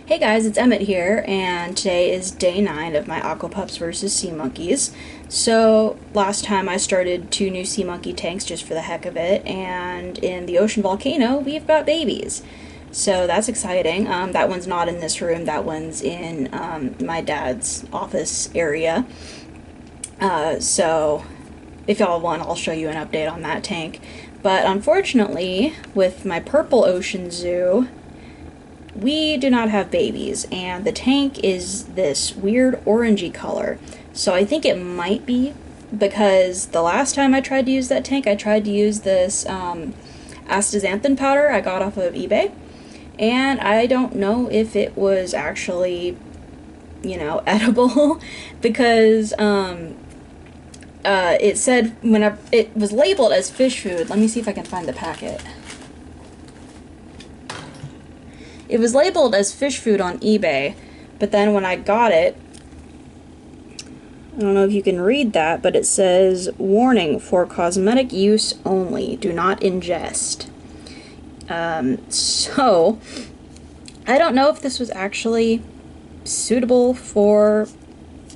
Hey guys, it's Emmett here, and today is day 9 of my Aqua Pups versus Sea Monkeys. So, last time I started 2 new Sea Monkey tanks just for the heck of it, and in the ocean volcano, we've got babies. So that's exciting. That one's not in this room, that one's in my dad's office area. So, if y'all want, I'll show you an update on that tank. But unfortunately, with my purple ocean zoo, we do not have babies, and the tank is this weird orangey color. So I think it might be because the last time I tried to use that tank, I tried to use this astaxanthin powder I got off of eBay, and I don't know if it was actually, edible because it said whenever it was labeled as fish food. Let me see if I can find the packet. It was labeled as fish food on eBay, but then when I got it, I don't know if you can read that, but it says, "Warning, for cosmetic use only, do not ingest." So, I don't know if this was actually suitable for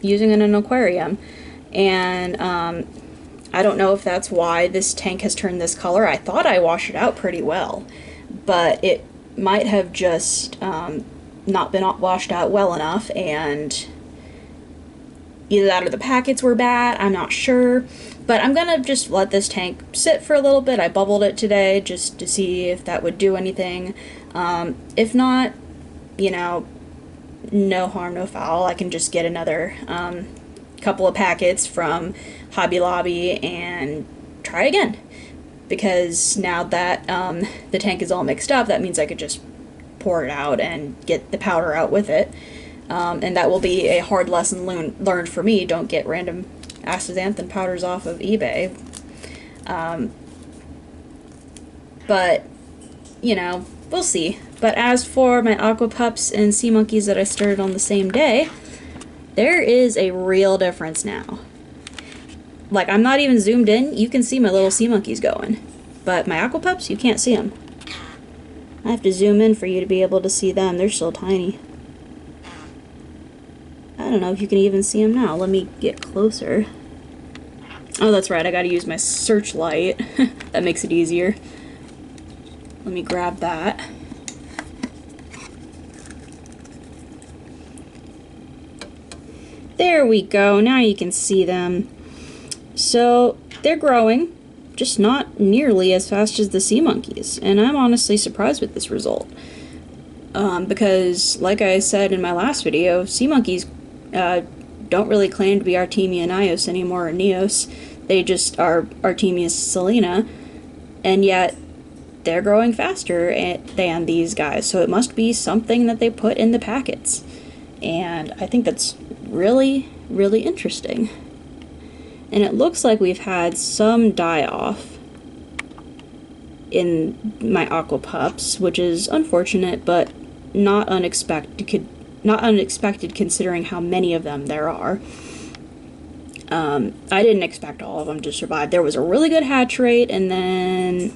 using in an aquarium, and I don't know if that's why this tank has turned this color. I thought I washed it out pretty well, but it might have just not been washed out well enough, and either that or the packets were bad, I'm not sure. But I'm gonna just let this tank sit for a little bit. I bubbled it today just to see if that would do anything. If not, no harm, no foul. I can just get another couple of packets from Hobby Lobby and try again. Because now that the tank is all mixed up, that means I could just pour it out and get the powder out with it. And that will be a hard lesson learned for me. Don't get random astaxanthin powders off of eBay. But, we'll see. But as for my Aqua Pups and Sea Monkeys that I started on the same day, there is a real difference now. Like, I'm not even zoomed in. You can see my little sea monkeys going. But my Aqua Pups, you can't see them. I have to zoom in for you to be able to see them. They're still tiny. I don't know if you can even see them now. Let me get closer. Oh, that's right. I gotta use my searchlight. That makes it easier. Let me grab that. There we go. Now you can see them. So, they're growing, just not nearly as fast as the sea monkeys, and I'm honestly surprised with this result. Because, like I said in my last video, sea monkeys don't really claim to be Artemia nios anymore, or Neos. They just are Artemia salina, and yet they're growing faster than these guys, so it must be something that they put in the packets. And I think that's really, really interesting. And it looks like we've had some die-off in my Aqua Pups, which is unfortunate, but not unexpected considering how many of them there are. I didn't expect all of them to survive. There was a really good hatch rate, and then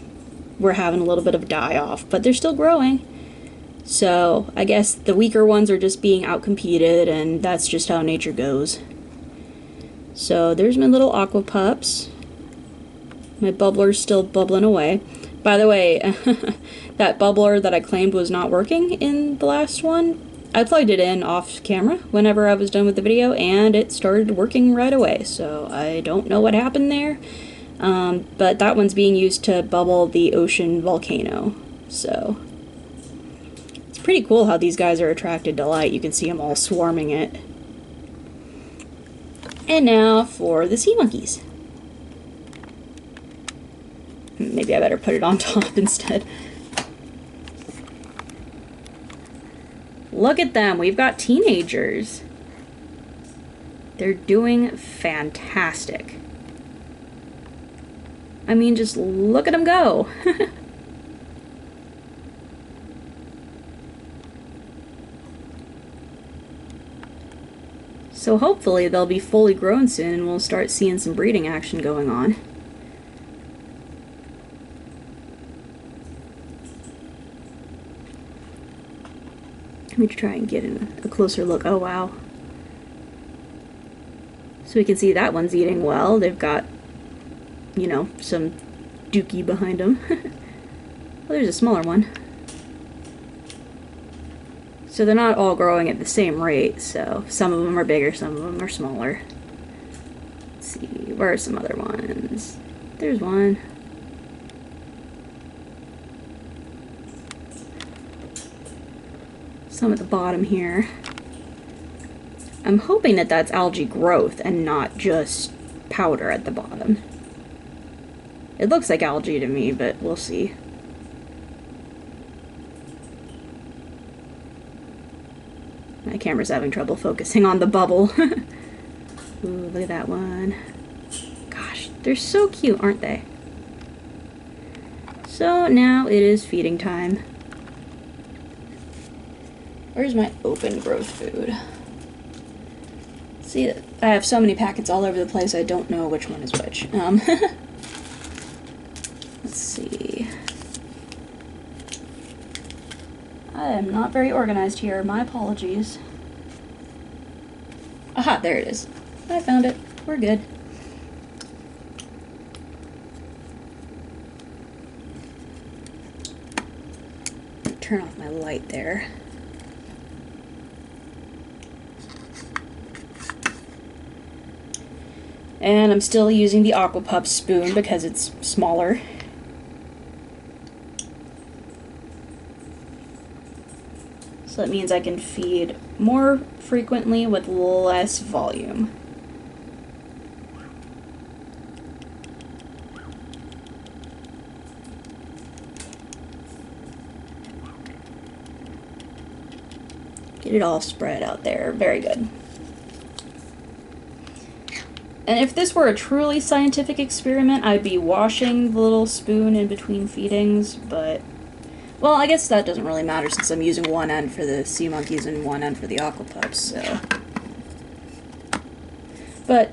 we're having a little bit of die-off, but they're still growing. So I guess the weaker ones are just being outcompeted, and that's just how nature goes. So there's my little Aqua Pups. My bubbler's still bubbling away. By the way, that bubbler that I claimed was not working in the last one, I plugged it in off camera whenever I was done with the video, and it started working right away. So I don't know what happened there. But that one's being used to bubble the ocean volcano. So it's pretty cool how these guys are attracted to light. You can see them all swarming it. And now for the sea monkeys. Maybe I better put it on top instead. Look at them. We've got teenagers. They're doing fantastic. I mean, just look at them go. So hopefully they'll be fully grown soon and we'll start seeing some breeding action going on. Let me try and get a closer look. Oh, wow. So we can see that one's eating well. They've got, you know, some dookie behind them. Well, there's a smaller one. So they're not all growing at the same rate, so some of them are bigger, some of them are smaller. Let's see, where are some other ones? There's one. Some at the bottom here. I'm hoping that that's algae growth and not just powder at the bottom. It looks like algae to me, but we'll see. My camera's having trouble focusing on the bubble. Ooh, look at that one. Gosh, they're so cute, aren't they? So now it is feeding time. Where's my open growth food? See, I have so many packets all over the place, I don't know which one is which. Let's see. I am not very organized here. My apologies. Aha, there it is. I found it. We're good. Turn off my light there. And I'm still using the Aqua Pups spoon because it's smaller. So that means I can feed more frequently with less volume. Get it all spread out there. Very good. And if this were a truly scientific experiment, I'd be washing the little spoon in between feedings, but... well, I guess that doesn't really matter since I'm using one end for the sea monkeys and one end for the Aqua Pups, so... but,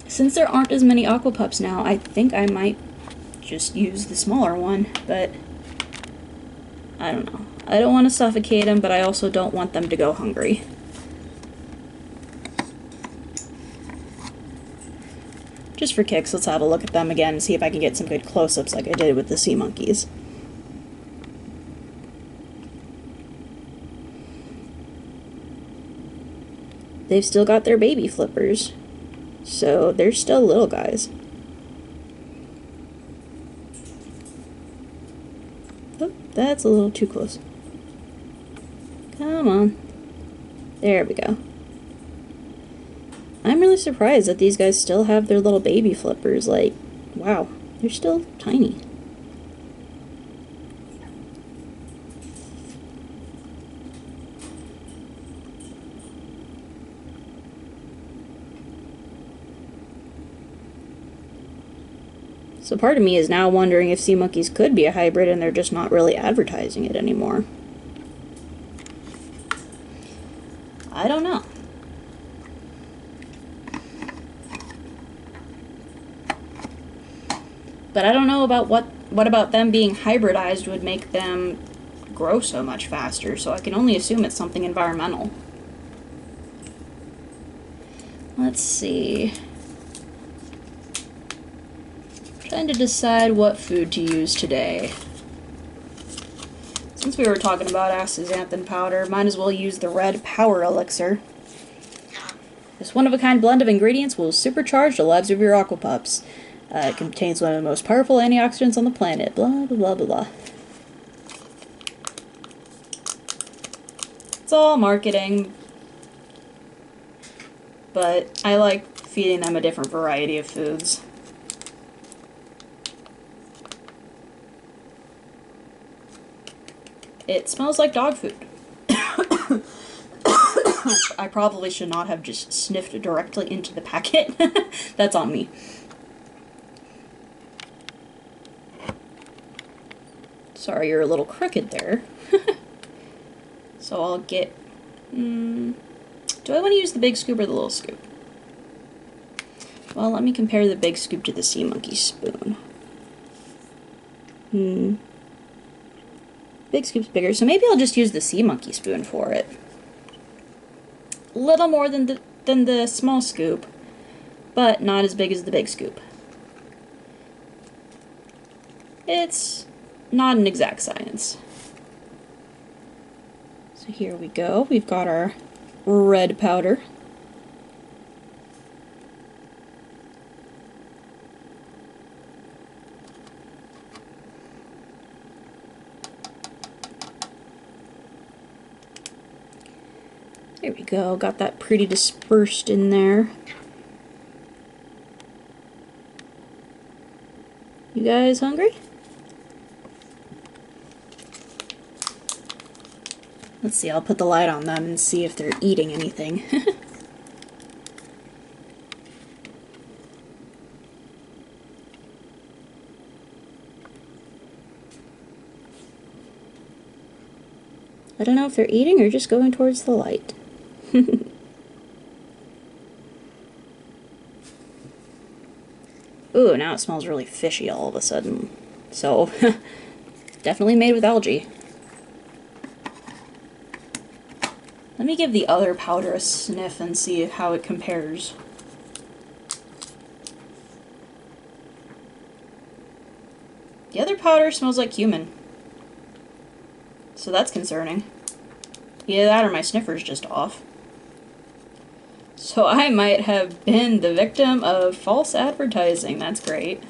since there aren't as many Aqua Pups now, I think I might just use the smaller one, but... I don't know. I don't want to suffocate them, but I also don't want them to go hungry. Just for kicks, let's have a look at them again and see if I can get some good close-ups like I did with the sea monkeys. They've still got their baby flippers, so they're still little guys. Oh, that's a little too close. Come on. There we go. I'm really surprised that these guys still have their little baby flippers. Like, wow, they're still tiny. So part of me is now wondering if sea monkeys could be a hybrid and they're just not really advertising it anymore. I don't know. But I don't know about what about them being hybridized would make them grow so much faster, so I can only assume it's something environmental. Let's see. Trying to decide what food to use today. Since we were talking about astaxanthin powder, might as well use the red power elixir. This one-of-a-kind blend of ingredients will supercharge the lives of your Aqua Pups. It contains one of the most powerful antioxidants on the planet. Blah, blah, blah, blah, blah. It's all marketing. But I like feeding them a different variety of foods. It smells like dog food. I probably should not have just sniffed directly into the packet. That's on me. Sorry, you're a little crooked there. So I'll get... do I want to use the big scoop or the little scoop? Well, let me compare the big scoop to the sea monkey spoon. Big scoop's bigger, so maybe I'll just use the sea monkey spoon for it. A little more than the small scoop, but not as big as the big scoop. It's not an exact science. So here we go. We've got our red powder. There we go, got that pretty dispersed in there. You guys hungry? Let's see, I'll put the light on them and see if they're eating anything. I don't know if they're eating or just going towards the light. Ooh, now it smells really fishy all of a sudden. So, definitely made with algae. Let me give the other powder a sniff and see how it compares. The other powder smells like cumin. So that's concerning. Either that or my sniffer's just off. So I might have been the victim of false advertising. That's great.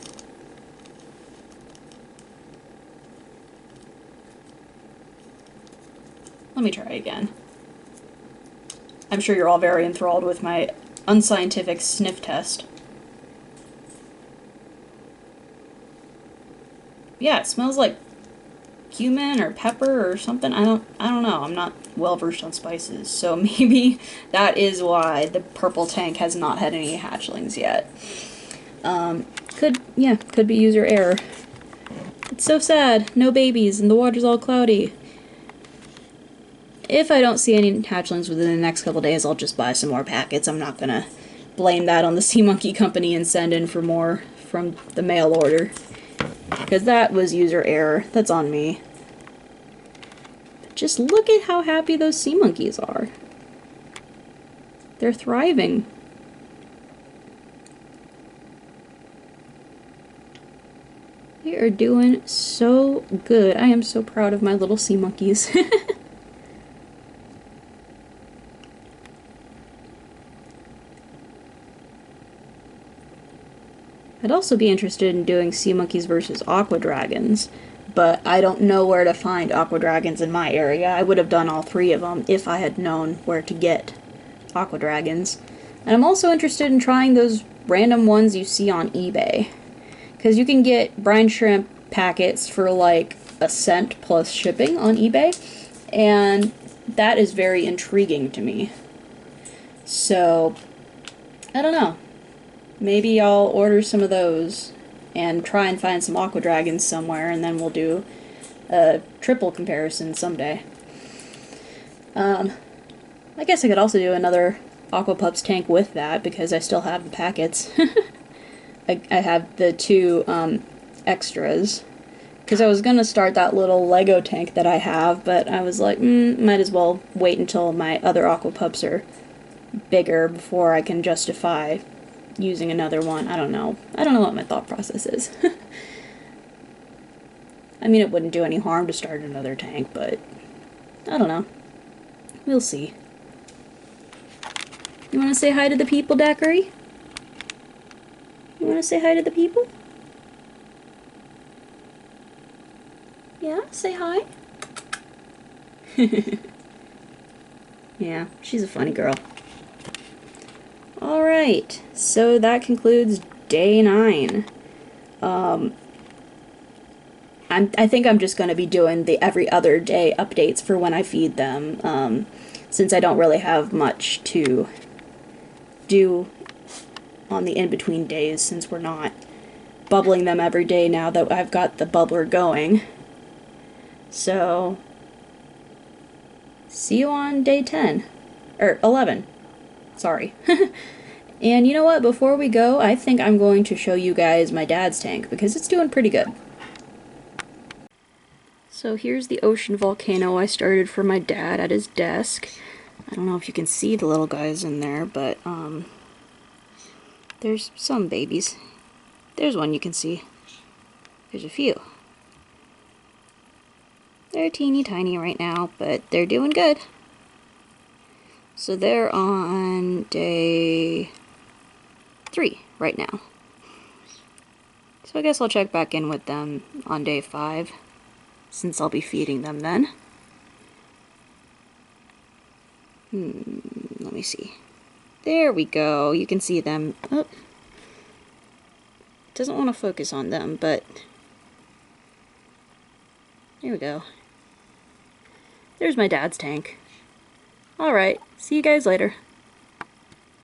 Let me try again. I'm sure you're all very enthralled with my unscientific sniff test. Yeah, it smells like cumin or pepper or something. I don't know. I'm not well versed on spices, so maybe that is why the purple tank has not had any hatchlings yet. Could be user error. It's so sad. No babies and the water's all cloudy. If I don't see any hatchlings within the next couple days, I'll just buy some more packets. I'm not gonna blame that on the Sea Monkey Company and send in for more from the mail order. Because that was user error. That's on me. But just look at how happy those sea monkeys are. They're thriving. They are doing so good. I am so proud of my little sea monkeys. I'd also be interested in doing sea monkeys versus aqua dragons, but I don't know where to find aqua dragons in my area. I would have done all three of them if I had known where to get aqua dragons. And I'm also interested in trying those random ones you see on eBay, because you can get brine shrimp packets for like $1 plus shipping on eBay, and that is very intriguing to me. So, I don't know. Maybe I'll order some of those and try and find some aqua dragons somewhere, and then we'll do a triple comparison someday. I guess I could also do another Aqua Pups tank with that, because I still have the packets. I have the two extras, because I was going to start that little Lego tank that I have, but I was like, might as well wait until my other Aqua Pups are bigger before I can justify using another one. I don't know. I don't know what my thought process is. I mean, it wouldn't do any harm to start another tank, but I don't know. We'll see. You want to say hi to the people, Daiquiri? You want to say hi to the people? Yeah, say hi. Yeah, she's a funny girl. Alright, so that concludes day 9. I think I'm just going to be doing the every other day updates for when I feed them, since I don't really have much to do on the in-between days, since we're not bubbling them every day now that I've got the bubbler going. So, see you on day 10. Or 11. Sorry. And you know what? Before we go, I think I'm going to show you guys my dad's tank, because it's doing pretty good. So here's the ocean volcano I started for my dad at his desk. I don't know if you can see the little guys in there, but there's some babies. There's one you can see. There's a few. They're teeny tiny right now, but they're doing good. So they're on day 3 right now. So I guess I'll check back in with them on day 5, since I'll be feeding them then. Let me see. There we go. You can see them. Oh. Doesn't want to focus on them, but there we go. There's my dad's tank. Alright, see you guys later.